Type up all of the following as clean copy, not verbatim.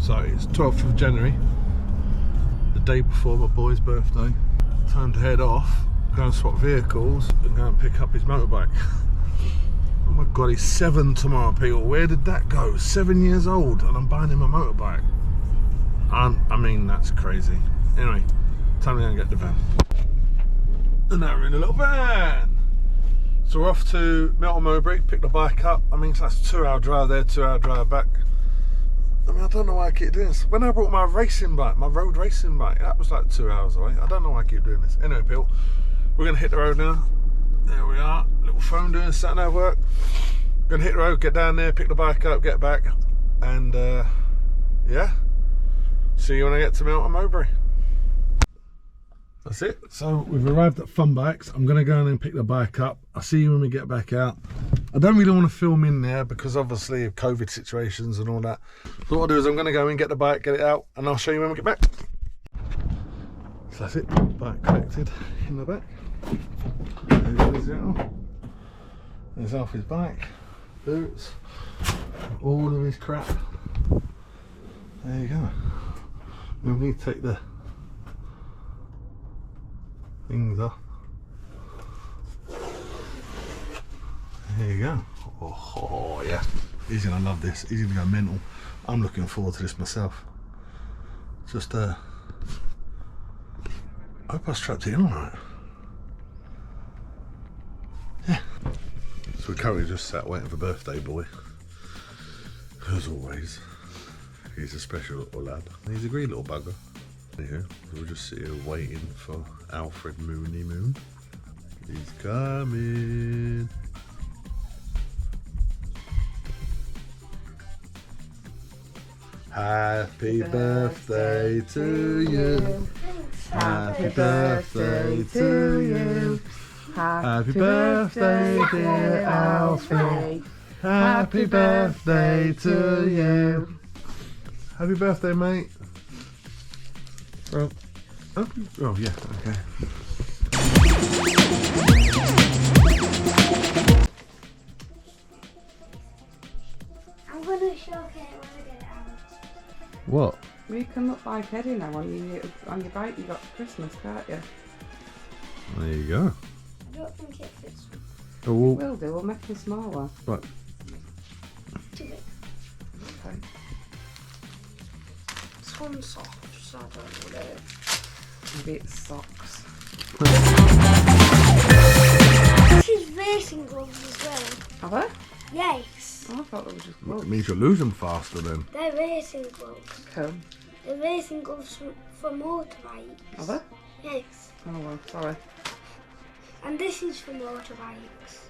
So it's 12th of January, the day before my boy's birthday. Time to head off, go and swap vehicles and go and pick up his motorbike. Oh my god, he's 7 tomorrow, people. Where did that go? 7 years old and I'm buying him a motorbike. I mean, that's crazy. Anyway, time to go and get the van. And now we're in a little van. So we're off to Melton Mowbray, pick the bike up. I mean, that's a 2-hour drive there, 2-hour drive back. I mean, I don't know why I keep doing this. When I brought my racing bike, my road racing bike, that was like 2 hours away. I don't know why I keep doing this. Anyway, people, we're going to hit the road now. There we are. Little phone doing Saturday work. Going to hit the road, get down there, pick the bike up, get back. And, yeah. See you when I get to Melton Mowbray. That's it. So we've arrived at Fun Bikes. I'm going to go in and pick the bike up. I'll see you when we get back out. I don't really want to film in there because obviously of COVID situations and all that. So what I'll do is I'm going to go in, get the bike, get it out, and I'll show you when we get back. So that's it. Bike collected in the back. There's Alfie's bike, boots, all of his crap. There you go. We'll need to take the things off. There you go. Oh yeah, he's gonna love this. He's gonna go mental. I'm looking forward to this myself. Just I hope I strapped it in alright. Yeah. So we're currently just sat waiting for birthday boy. As always, he's a special little lad. He's a green little bugger. Anywho, we'll just sit here waiting for Alfred Mooney Moon. He's coming. Happy birthday to you. Happy birthday to you. Happy birthday, dear Alfie. Happy birthday to you. Happy birthday, mate. Oh, yeah, okay. I'm gonna shock it when I get it out. What? Well, you can look like Eddie now on your bike. You got Christmas, can't you? There you go. I don't think it fits Oh, well, We'll do. We'll make it smaller. right. too big. Okay. This one's soft, so I don't know. Maybe it's socks. This is racing gloves as well. Have I? Yes. Oh, I thought they were just It gloves. means you'll lose them faster then. They're racing gloves. Cool. They're racing gloves for motorbikes. Are they? Yes. Oh well, sorry. And this is for motorbikes.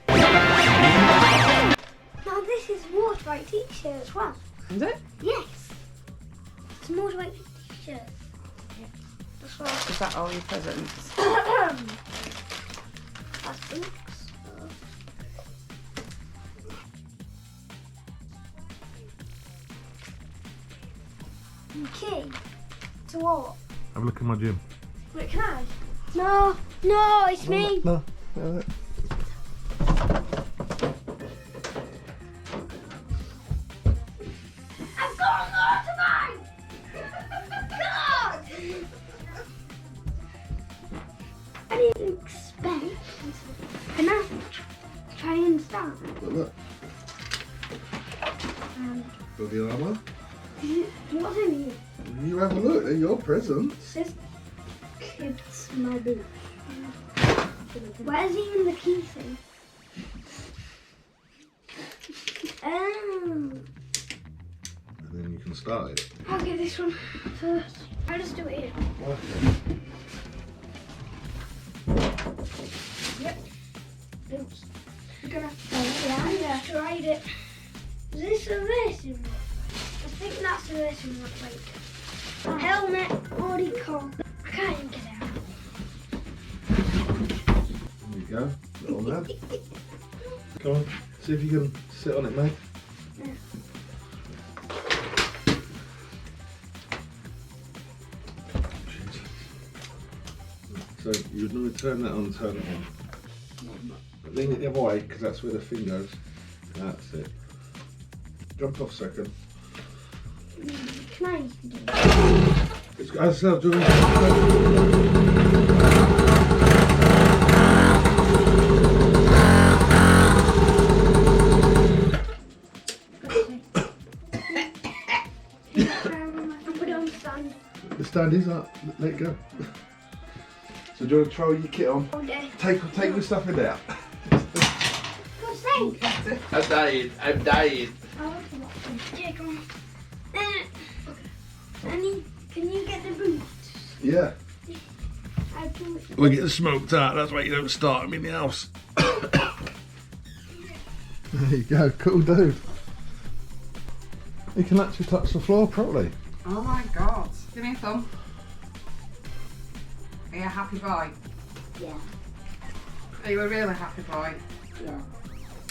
Now this is motorbike t-shirt as well. Is it? Yes. It's a motorbike t-shirt. Yeah. That's what Is that all your presents? I think so. Key to what? Have a look at my gym. Wait, can I? No, no, it's me. No. I've got a motorbike! God! I didn't expect. Can I try and start? Look. Got the armour. What's in here? You have a look. They're your presents. It says kids my boot. Where's even the key thing? Oh. And then you can start it. I'll get this one first. I'll just do it here. Yep. Oops. I'm gonna have to ride it. Is this a racing one? I think that's a racing one plate. Helmet, body con. I can't even get it out. There you go. Little lad. Come on. See if you can sit on it, mate. Yeah. So you would normally turn that on, turn it on. Lean it the other way because that's where the thing goes. That's it. Jump off second. mine you can do. It's, as I said, doing And put it on the stand. the stand is up. Let it go. So do you want to throw your kit on? Okay. Take your stuff in there. Good thing. I'm dying. Take on. Can you get the boots? Yeah. I do it. We get smoked out, that's why you don't start them in the house. There you go, cool dude. You can actually touch the floor properly. Oh my god. Give me a thumb. Are you a happy boy? Yeah. Are you a really happy boy? Yeah.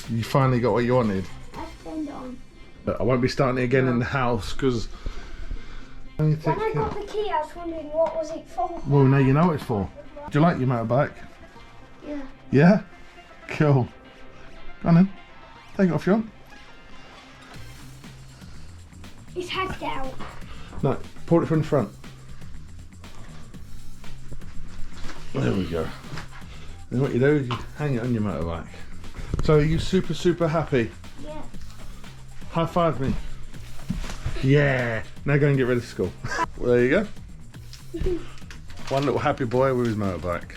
You finally got what you wanted. I turned it on. But I won't be starting it again in the house because... When I got the key, I was wondering what was it for. Well, now you know what it's for. Do you like your motorbike? Yeah. Yeah? Cool. Go on then. Take it off you want. It's hacked out. No, pull it from the front. There we go. Then what you do is you hang it on your motorbike. So are you super happy? Yeah. High five me. Yeah. Now go and get ready for school. Well, there you go. One little happy boy with his motorbike.